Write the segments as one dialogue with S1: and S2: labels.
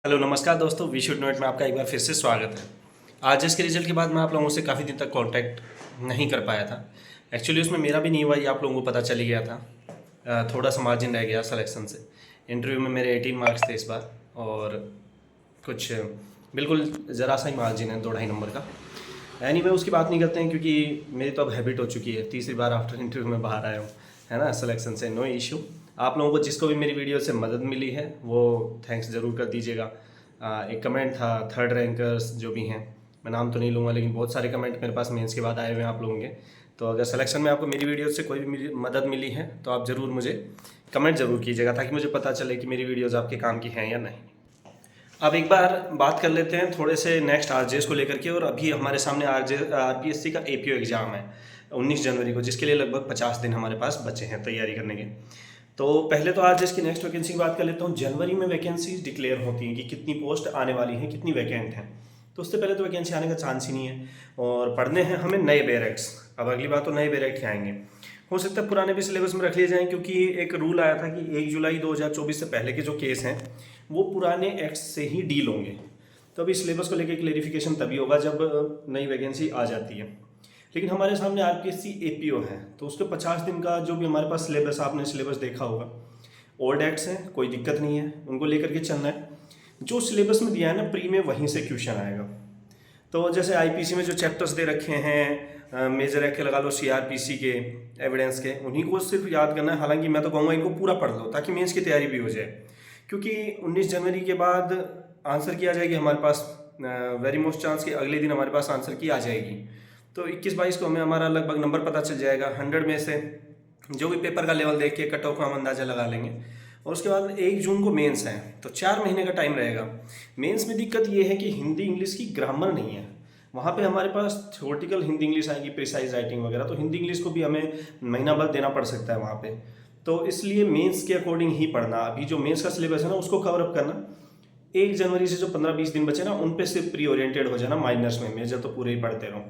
S1: Hello नमस्कार दोस्तों, we should note में आपका एक बार फिर से स्वागत है। आज इसके रिजल्ट के बाद मैं आप लोगों से काफ़ी दिन तक कांटेक्ट नहीं कर पाया था। एक्चुअली उसमें मेरा भी नहीं हुआ, ये आप लोगों को पता चल ही गया था। थोड़ा सा मार्जिन रह गया सिलेक्शन से। इंटरव्यू में मेरे 18 मार्क्स थे इस बार, और कुछ बिल्कुल ज़रा सा ही मार्जिन है, 2-2.5 नंबर का। एनीवे उसकी बात नहीं करते हैं, क्योंकि मेरी तो अब हैबिट हो चुकी है। तीसरी बार आफ्टर इंटरव्यू में बाहर आया हूँ, है ना, सिलेक्शन से। No issue. आप लोगों को जिसको भी मेरी वीडियो से मदद मिली है वो थैंक्स ज़रूर कर दीजिएगा। एक कमेंट था, थर्ड रैंकर्स जो भी हैं, मैं नाम तो नहीं लूँगा, लेकिन बहुत सारे कमेंट मेरे पास मेंस के बाद आए हुए हैं आप लोगों के। तो अगर सिलेक्शन में आपको मेरी वीडियो से कोई भी मदद मिली है तो आप ज़रूर मुझे कमेंट ज़रूर कीजिएगा, ताकि मुझे पता चले कि मेरी वीडियोज़ आपके काम की हैं या नहीं। अब एक बार बात कर लेते हैं थोड़े से नेक्स्ट आरजेएस को लेकर के। और अभी हमारे सामने आरपीएससी का एपीओ एग्ज़ाम है 19 जनवरी को, जिसके लिए लगभग 50 दिन हमारे पास बचे हैं तैयारी करने के। तो पहले तो आरजेएस की नेक्स्ट वैकेंसी की बात कर लेता हूँ। जनवरी में वैकेंसीज डिक्लेयर होती हैं कि कितनी पोस्ट आने वाली हैं, कितनी वैकेंट हैं। तो उससे पहले तो वैकेंसी आने का चांस ही नहीं है। और पढ़ने हैं हमें नए बैरक्स। अब अगली बात तो नए बैरक के आएंगे। हो सकता है पुराने भी सिलेबस में रख लिए जाएं, क्योंकि एक रूल आया था कि 1 जुलाई 2024 से पहले के जो केस हैं वो पुराने एक्ट से ही डील होंगे। तो अभी सिलेबस को लेकर क्लेरिफिकेशन तभी होगा जब नई वैकेंसी आ जाती है। लेकिन हमारे सामने आरपीएससी एपीओ है, तो उसके 50 दिन का जो भी हमारे पास सिलेबस, आपने सिलेबस देखा होगा, ओल्ड एक्ट्स हैं, कोई दिक्कत नहीं है, उनको लेकर के चलना है। जो सिलेबस में दिया है ना प्री में, वहीं से क्वेश्चन आएगा। तो जैसे आईपीसी में जो चैप्टर्स दे रखे हैं, मेजर एक्ट के लगा लो, सीआरपीसी के, एविडेंस के, उन्हीं को सिर्फ याद करना है। हालांकि मैं तो कहूँगा इनको पूरा पढ़ लो, ताकि मेंस की तैयारी भी हो जाए। क्योंकि 19 जनवरी के बाद आंसर की आ जाएगी हमारे पास, वेरी मोस्ट चांस कि अगले दिन हमारे पास आंसर की आ जाएगी। तो 21-22 को हमें हमारा लगभग नंबर पता चल जाएगा। 100 में से जो भी पेपर का लेवल देख के कट ऑफ का हम अंदाज़ा लगा लेंगे। और उसके बाद 1 जून को मेंस है, तो 4 महीने का टाइम रहेगा। मेंस में दिक्कत ये है कि हिंदी इंग्लिश की ग्रामर नहीं है। वहाँ पे हमारे पास थ्योरेटिकल हिंदी इंग्लिश आएगी, प्रिसाइज राइटिंग वगैरह, तो हिंदी इंग्लिश को भी हमें महीना भर देना पड़ सकता है वहाँ पे। तो इसलिए मेंस के अकॉर्डिंग ही पढ़ना। अभी जो मेंस का सिलेबस है ना, उसको कवर अप करना। 1 जनवरी से जो 15-20 दिन बचे ना, उन पे सिर्फ प्री ओरिएंटेड हो जाना। माइनर्स में मेजर तो पूरे ही पढ़ते रहो।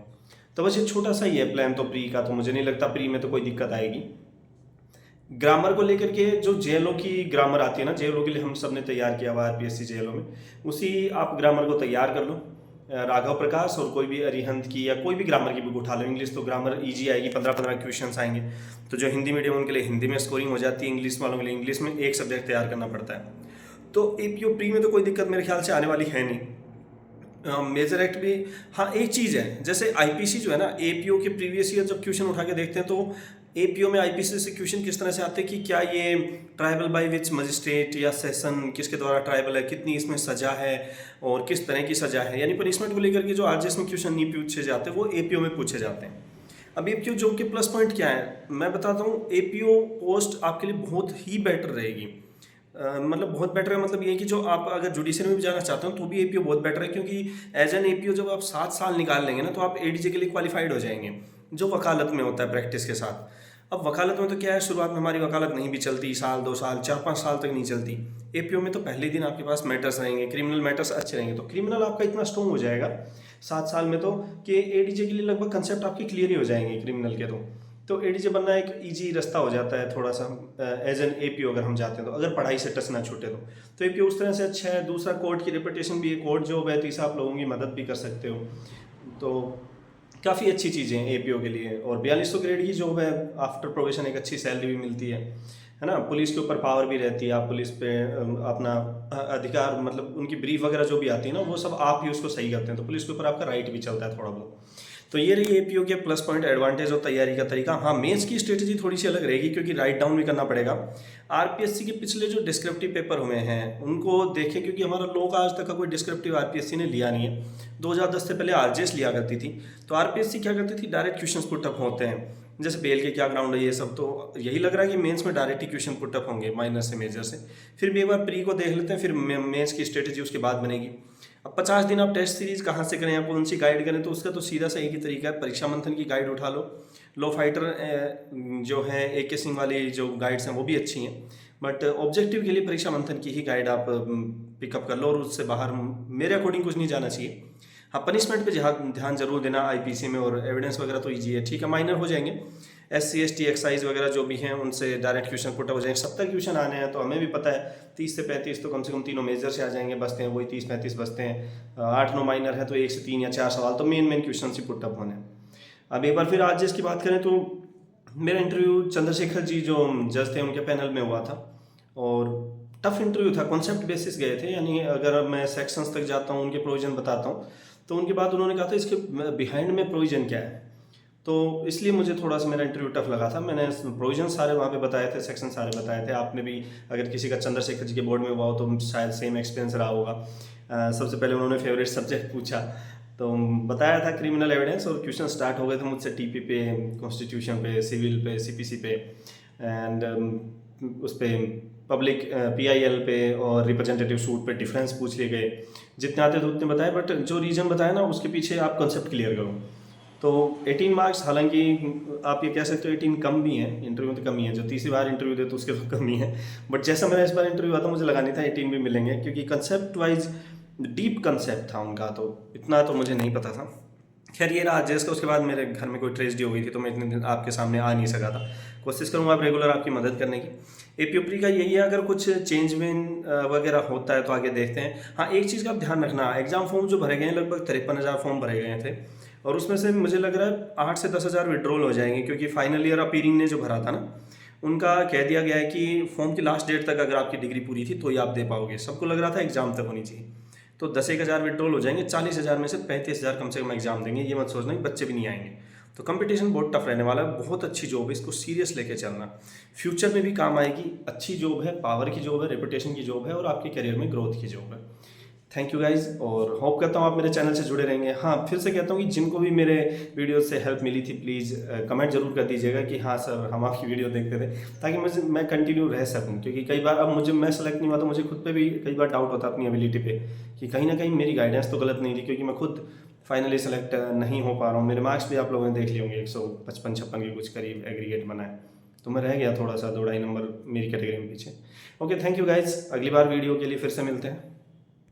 S1: तो बस ये छोटा सा ही है प्लान तो प्री का। तो मुझे नहीं लगता प्री में तो कोई दिक्कत आएगी। ग्रामर को लेकर के जो जेएलओ की ग्रामर आती है ना, जेएलओ के लिए हम सब ने तैयार किया हुआ आरपीएससी जेएलओ में, उसी आप ग्रामर को तैयार कर लो। राघव प्रकाश और कोई भी अरिहंत की या कोई भी ग्रामर की बुक उठा लो। इंग्लिश तो ग्रामर इजी आएगी, 15-15 क्वेश्चन आएंगे। तो जो हिंदी मीडियम उनके लिए हिंदी में स्कोरिंग हो जाती है, इंग्लिश वालों के लिए इंग्लिश में एक सब्जेक्ट तैयार करना पड़ता है। तो एपीओ प्री में तो कोई दिक्कत मेरे ख्याल से आने वाली है नहीं। मेजर एक्ट भी, हाँ एक चीज़ है, जैसे आईपीसी जो है ना, एपीओ के प्रीवियस ईयर जब क्वेश्चन उठा के देखते हैं, तो एपीओ में आईपीसी से क्वेश्चन किस तरह से आते हैं कि क्या ये ट्राइबल बाय विच मजिस्ट्रेट या सेशन किसके द्वारा ट्राइबल है, कितनी इसमें सजा है और किस तरह की सजा है, यानी पनिशमेंट को लेकर के जो आरजेएस में क्वेश्चन नहीं पूछे जाते वो एपीओ में पूछे जाते हैं। अब एपीओ जॉब के प्लस पॉइंट क्या है मैं बताता हूँ। एपीओ पोस्ट आपके लिए बहुत ही बेटर रहेगी। मतलब बहुत बेटर है, मतलब ये कि जो आप अगर जुडिशरी में भी जाना चाहते हो तो भी एपीओ बहुत बेटर है। क्योंकि एज एन एपीओ जब आप 7 साल निकाल लेंगे ना, तो आप एडीजे के लिए क्वालिफाइड हो जाएंगे, जो वकालत में होता है प्रैक्टिस के साथ। अब वकालत में तो क्या है, शुरुआत में हमारी वकालत नहीं भी चलती, साल 2 साल 4-5 साल तक नहीं चलती। एपीओ में तो पहले दिन आपके पास मैटर्स रहेंगे, क्रिमिनल मैटर्स अच्छे रहेंगे, तो क्रिमिनल आपका इतना स्ट्रॉन्ग हो जाएगा 7 साल में, तो कि एडीजे के लिए लगभग कंसेप्ट आपके क्लियर ही हो जाएंगे क्रिमिनल के। तो एडीजे बनना एक इजी रास्ता हो जाता है थोड़ा सा, एज एन एपीओ अगर हम जाते हैं तो, अगर पढ़ाई से टच ना छूटे तो एपीओ उस तरह से अच्छा है। दूसरा, कोर्ट की रेपुटेशन भी है, कोर्ट जॉब है, तीसरा आप लोगों की मदद भी कर सकते हो। तो काफ़ी अच्छी चीज़ें हैं एपीओ के लिए। और 4200 ग्रेड की जॉब है, आफ्टर प्रोबेशन एक अच्छी सैलरी भी मिलती है ना। पुलिस के ऊपर पावर भी रहती है, आप पुलिस पे अपना अधिकार, मतलब उनकी ब्रीफ वगैरह जो भी आती है ना, वो सब आप ही उसको सही करते हैं, तो पुलिस के ऊपर आपका राइट भी चलता है थोड़ा बहुत। तो ये रही एपीओ के प्लस पॉइंट, एडवांटेज और तैयारी का तरीका। हाँ, मेंस की स्ट्रेटजी थोड़ी सी अलग रहेगी, क्योंकि राइट डाउन भी करना पड़ेगा। आरपीएससी के पिछले जो डिस्क्रिप्टिव पेपर हुए हैं उनको देखें, क्योंकि हमारा लॉ का आज तक का कोई डिस्क्रिप्टिव आरपीएससी ने लिया नहीं है। 2010 से पहले आरजेएस लिया करती थी। तो आरपीएससी क्या करती थी, डायरेक्ट क्वेश्चन पुटअप होते हैं, जैसे बेल के क्या ग्राउंड है ये सब। तो यही लग रहा है कि मेंस में डायरेक्ट ही क्वेश्चन पुटअप होंगे माइनर से मेजर से। फिर भी एक बार प्री को देख लेते हैं, फिर मेंस की स्ट्रेटजी उसके बाद बनेगी। अब 50 दिन आप टेस्ट सीरीज कहाँ से करें या कौन सी गाइड करें, तो उसका तो सीधा सा एक ही तरीका है, परीक्षा मंथन की गाइड उठा लो। लो फाइटर जो है AK सिंह वाली जो गाइड्स हैं वो भी अच्छी हैं, बट ऑब्जेक्टिव के लिए परीक्षा मंथन की ही गाइड आप पिकअप कर लो, और उससे बाहर मेरे अकॉर्डिंग कुछ नहीं जाना चाहिए। हाँ, पनिशमेंट पे ध्यान जरूर देना आईपीसी में, और एविडेंस वगैरह तो ईजी है, ठीक है, माइनर हो जाएंगे। SC ST एक्साइज वगैरह जो भी हैं उनसे डायरेक्ट क्वेश्चन पुटअप हो जाएंगे। 70 क्वेश्चन आने हैं तो हमें भी पता है 30 से 35 तो कम से कम तीनों मेजर से आ जाएंगे, बचते हैं वही 30-35 बचते हैं। 8-9 माइनर है तो 1 से 3 या 4 सवाल तो मेन क्वेश्चन ही पुटअप होने हैं। अब एक बार फिर आज जिसकी बात करें तो मेरा इंटरव्यू चंद्रशेखर जी जो जज थे उनके पैनल में हुआ था और टफ इंटरव्यू था, कॉन्सेप्ट बेसिस गए थे। यानी अगर मैं सेक्शंस तक जाता हूँ, उनके प्रोविजन बताता हूँ तो उनके बाद उन्होंने कहा था इसके बिहाइंड में प्रोविजन क्या है, तो इसलिए मुझे थोड़ा सा मेरा इंटरव्यू टफ लगा था। मैंने प्रोविजन सारे वहाँ पे बताए थे, सेक्शन सारे बताए थे। आपने भी अगर किसी का चंद्रशेखर जी के बोर्ड में हुआ हो तो शायद सेम एक्सपीरियंस रहा होगा। सबसे पहले उन्होंने फेवरेट सब्जेक्ट पूछा तो बताया था क्रिमिनल एविडेंस, और क्वेश्चन स्टार्ट हो गए थे मुझसे TP पे, कॉन्स्टिट्यूशन पे, सिविल पे, CPC पे एंड उस पर पब्लिक PIL पे और रिप्रेजेंटेटिव सूट पे डिफरेंस पूछ लिए गए। जितने आते थे उतने बताए, बट जो रीजन बताया ना उसके पीछे आप कंसेप्ट क्लियर करो। तो 18 मार्क्स, हालांकि आप ये कह सकते हो 18 कम भी हैं, इंटरव्यू में तो कम ही है, जो तीसरी बार इंटरव्यू दे तो उसके तो कम ही है। बट जैसा मेरा इस बार इंटरव्यू आता मुझे लगा नहीं था 18 भी मिलेंगे, क्योंकि कंसेप्ट वाइज डीप कंसेप्ट था उनका, तो इतना तो मुझे नहीं पता था। खैर ये रहा जैसे, उसके बाद मेरे घर में कोई ट्रेजेडी हो गई थी तो मैं इतने दिन आपके सामने आ नहीं सका था। कोशिश करूँगा आप रेगुलर आपकी मदद करने की। APOP का यही है, अगर कुछ चेंज वेन वगैरह होता है तो आगे देखते हैं। हाँ, एक चीज़ का आप ध्यान रखना, एग्जाम फॉर्म जो भरे गए हैं लगभग 53,000 फॉर्म भरे गए थे, और उसमें से मुझे लग रहा है 8 से 10,000 विड्रॉल हो जाएंगे, क्योंकि फाइनल ईयर अपीयरिंग ने जो भरा था ना उनका कह दिया गया है कि फॉर्म की लास्ट डेट तक अगर आपकी डिग्री पूरी थी तो ही आप दे पाओगे। सबको लग रहा था एग्जाम तक होनी चाहिए, तो 10,000 विड्रॉल हो जाएंगे। 40,000 में से 35,000 कम से कम एग्जाम देंगे। ये मत सोचना कि बच्चे भी नहीं आएंगे। तो कंपटीशन बहुत टफ रहने वाला है। बहुत अच्छी जॉब है, इसको सीरियस लेके चलना, फ्यूचर में भी काम आएगी। अच्छी जॉब है, पावर की जॉब है, रेपुटेशन की जॉब है और आपके करियर में ग्रोथ की जॉब है। थैंक यू गाइज, और होप करता हूँ आप मेरे चैनल से जुड़े रहेंगे। हाँ, फिर से कहता हूँ कि जिनको भी मेरे वीडियो से हेल्प मिली थी प्लीज़ कमेंट जरूर कर दीजिएगा कि हाँ सर हम आपकी वीडियो देखते थे, ताकि मैं कंटिन्यू रह सकूँ। क्योंकि कई बार अब मैं सेलेक्ट नहीं हुआ तो मुझे खुद पे भी कई बार डाउट होता अपनी एबिलिटी पे कि कहीं ना कहीं मेरी गाइडेंस तो गलत नहीं थी, क्योंकि मैं खुद फाइनली सेलेक्ट नहीं हो पा रहा हूँ। मेरे मार्क्स भी आप लोगों ने देख लिए होंगे, 155-56 के कुछ करीब एग्रीगेट बना है, तो मैं रह गया थोड़ा सा 2-2.5 नंबर मेरी कैटेगरी में पीछे। ओके, थैंक यू गाइज, अगली बार वीडियो के लिए फिर से मिलते हैं।